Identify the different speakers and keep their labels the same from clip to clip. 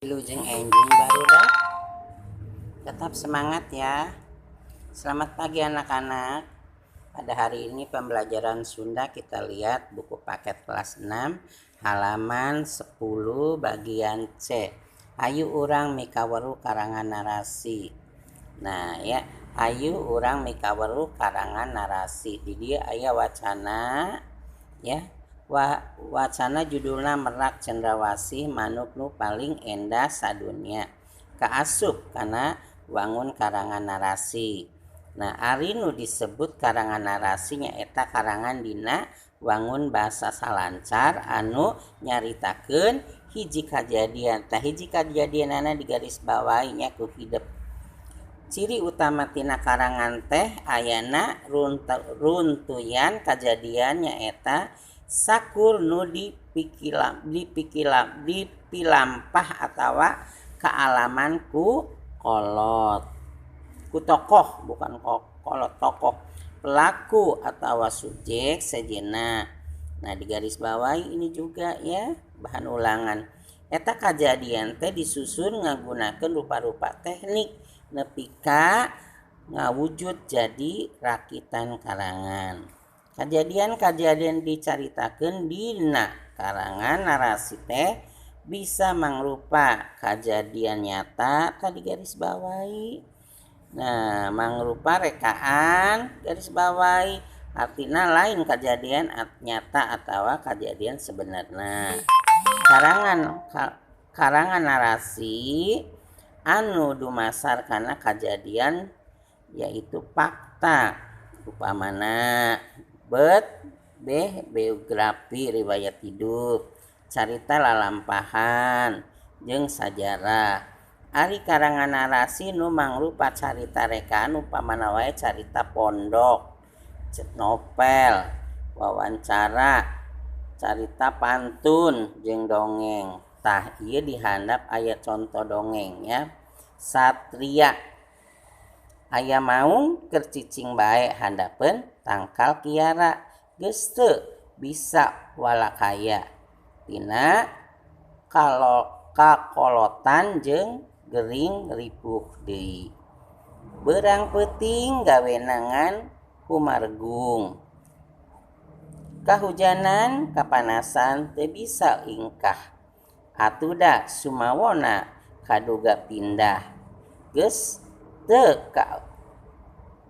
Speaker 1: Wilujeng enjing barudak. Tetap semangat ya. Selamat pagi anak-anak. Pada hari ini pembelajaran Sunda kita lihat buku paket kelas 6 halaman 10 bagian C. Ayu urang mikaweru karangan narasi. Nah ya, ayu urang mikaweru karangan narasi. Di dia aya wacana ya. Wacana judulna Merak Cendrawasih manuk nu paling endah sadunia. Kaasup karena wangun karangan narasi. Nah, ari nu disebut karangan narasinya eta karangan dina wangun bahasa salancar anu nyaritakeun hiji kajadian. Tah hiji kajadianana digaris bawahi nya ku hideep. Ciri utama tina karangan teh ayana runtuyan kajadiannya eta sakur nu dipilampah atawa kaalaman ku kolot ku tokoh, bukan kolot, tokoh pelaku atawa subjek sejenna. Nah, di garis bawah ini juga ya bahan ulangan. Eta kajadian teh disusun ngagunakeun rupa-rupa teknik nepi ka ngawujud jadi rakitan karangan. Kajadian-kajadian dicaritakeun dina karangan narasi teh bisa mangrupa kajadian nyata tadi garis bawahi. Nah, mangrupa rekaan garis bawahi artina lain kajadian nyata atawa kajadian sebenarnya. Karangan narasi anu dumasar kana kajadian yaitu fakta upamana biografi riwayat hidup, carita lalampahan jeung sajarah. Ari karangan narasi nu mangrupa carita rekaan upamana wae carita pondok, novel, wawancara, carita pantun jeung dongeng. Tah ieu dihandap aya contoh dongeng ya. Satria aya maung keur cicing bae handapeun tangkal kiara geus teu bisa walakaya tina kakolotan jeung gering ripuh deui. Beurang peuting gawenangan kumargung. Kahujanan kapanasan teu bisa ingkah. Atuda sumawona kaduga pindah. Geus teu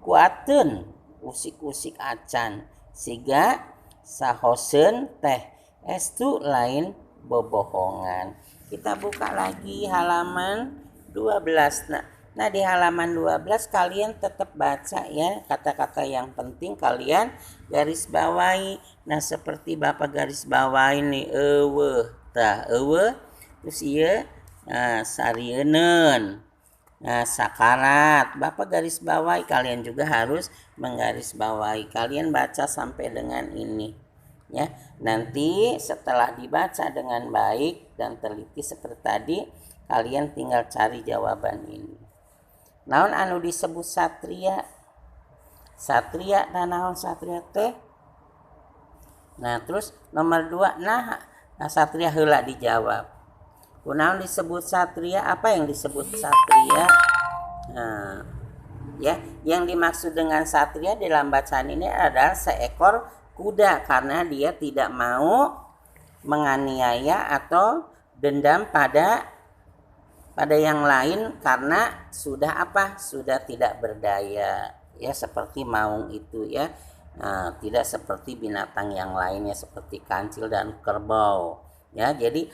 Speaker 1: kuateun usik-usik acan siga sahoseun teh estu lain bobohongan. Kita buka lagi halaman 12. Nah, di halaman 12 kalian tetap baca ya kata-kata yang penting kalian garis bawahi. Nah, seperti Bapak garis bawahi nih eueuh. Tah eueuh terus ieu sarieun. Nah, sakarat Bapak garis bawahi, kalian juga harus menggaris bawahi. Kalian baca sampai dengan ini ya. Nanti setelah dibaca dengan baik dan teliti seperti tadi, kalian tinggal cari jawaban ini. Naon anu disebut satria? Satria dan naon satria teh? Nah, terus nomor 2, nah satria heula dijawab. Kunaon disebut satria? Apa yang disebut satria? Nah, ya, yang dimaksud dengan satria dalam bacaan ini adalah seekor kuda karena dia tidak mau menganiaya atau dendam pada yang lain karena sudah apa? Sudah tidak berdaya. Ya, seperti maung itu ya. Nah, tidak seperti binatang yang lainnya seperti kancil dan kerbau. Ya, jadi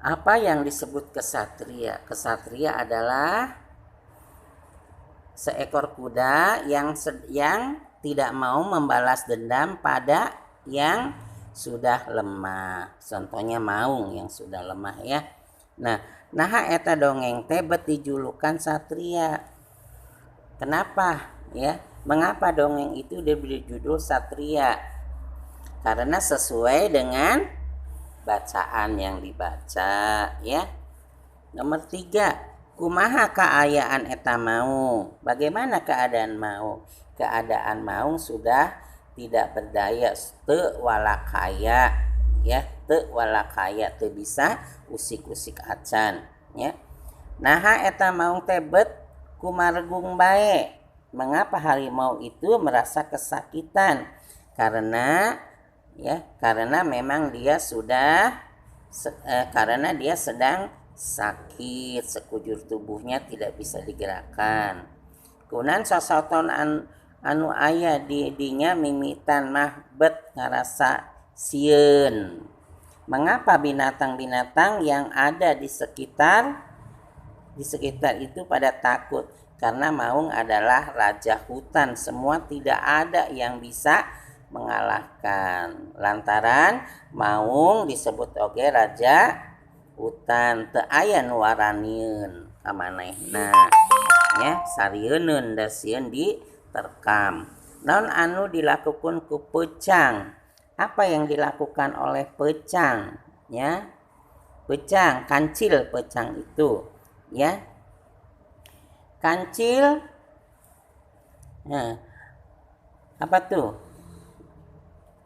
Speaker 1: apa yang disebut kesatria? Kesatria adalah seekor kuda yang tidak mau membalas dendam pada yang sudah lemah. Contohnya maung yang sudah lemah ya. Nah eta dongeng teh bet dijulukan satria. Kenapa ya? Mengapa dongeng itu diberi judul satria? Karena sesuai dengan bacaan yang dibaca ya. Nomor 3, kumaha kaayaan eta maung? Bagaimana keadaan maung? Keadaan maung sudah tidak berdaya, teu walakaya ya, teu walakaya teu bisa usik-usik acan ya. Naha eta maung tebet kumargung bae. Mengapa harimau itu merasa kesakitan? Karena memang dia karena dia sedang sakit, sekujur tubuhnya tidak bisa digerakkan. Kunan sasaton anu aya di dinya mimitan mah bet ngarasa sieun. Mengapa binatang-binatang yang ada di sekitar itu pada takut? Karena maung adalah raja hutan, semua tidak ada yang bisa mengalahkan. Lantaran maung disebut oge raja hutan, teu aya nu waranieun ka manehna nya, sarieunun da sieun diterkam. Naon anu dilakukan ku peucang? Apa yang dilakukan oleh peucang ya? Peucang, kancil peucang itu ya. Kancil apa tuh?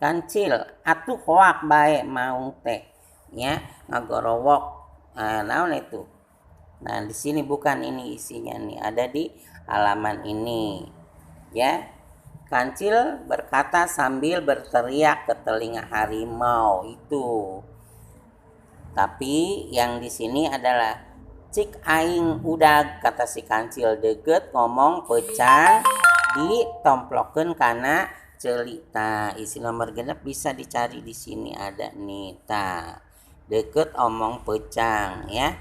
Speaker 1: Kancil atuh hoak bae maung teh ya, ngagorowok. Naon itu? Nah, di sini bukan ini isinya nih, ada di halaman ini ya. Kancil berkata sambil berteriak ke telinga harimau itu. Tapi yang di sini adalah cik aing udag, kata si kancil deket ngomong peucang ditomplokeun kana celita. Isi nomor genep bisa dicari di sini ada nih. Deket omong peucang ya.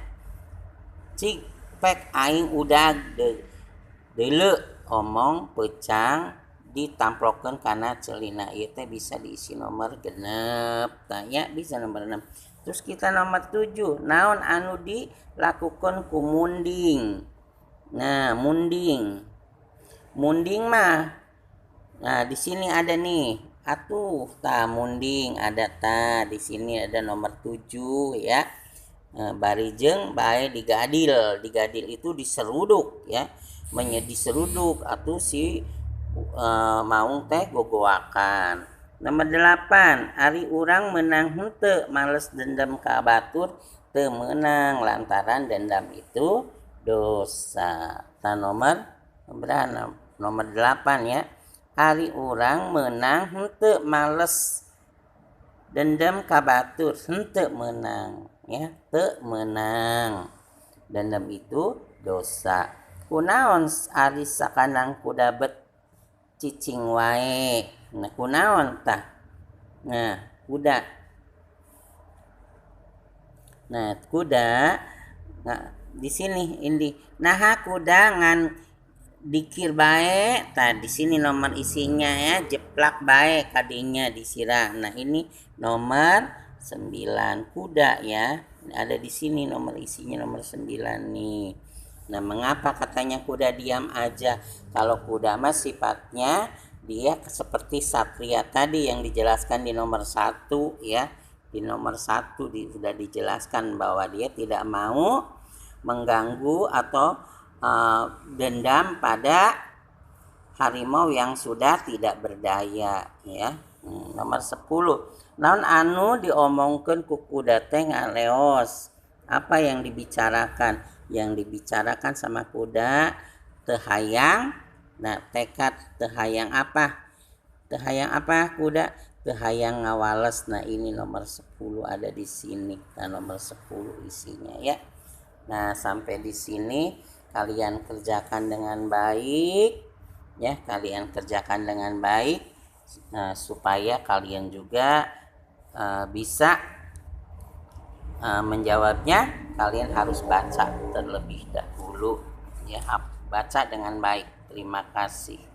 Speaker 1: Cik pek aing udag deuleu omong peucang ditamplokeun kana celina. Ieu teh bisa diisi nomor genep. Tanya bisa nomor 6. Terus kita nomor 7, naon anu dilakukan ku munding. Nah, munding mah, nah di sini ada nih, atuh munding ada di sini ada nomor 7 ya. Barijeng bae digadil itu diseruduk ya, diseruduk atuh si maung teh gogoakan. Nomor 8, ari urang menang henteu, males dendam ka batur teu meunang lantaran dendam itu dosa. Nomor 8 ya. Ari urang menang henteu, males dendam ka batur henteu meunang ya, teu meunang. Dendam itu dosa. Kunaon ari sakanang kuda bet cicing wae? Nah, kunaon tah? Nah, kuda. Nah, di sini ini. Naha kuda ngan dikir bae. Di sini nomor isinya ya, jeplak bae kadinya disirah. Nah, ini nomor 9 kuda ya. Ada di sini nomor isinya nomor 9 nih. Nah, mengapa katanya kuda diam aja? Kalau kuda mah sifatnya dia seperti satria tadi yang dijelaskan di nomor 1 ya. Di nomor 1 sudah dijelaskan bahwa dia tidak mau mengganggu atau dendam pada harimau yang sudah tidak berdaya ya. Nomor 10, naon anu diomongkeun ku kuda teh ngaleos? Apa yang dibicarakan? Yang dibicarakan sama kuda teu hayang. Nah, tekad teu hayang apa? Teu hayang apa kuda? Teu hayang ngawales. Nah, ini nomor 10 ada di sini. Nah, nomor 10 isinya ya. Nah, sampai di sini kalian kerjakan dengan baik ya, kalian kerjakan dengan baik supaya kalian juga bisa menjawabnya. Kalian harus baca terlebih dahulu ya, baca dengan baik. Terima kasih.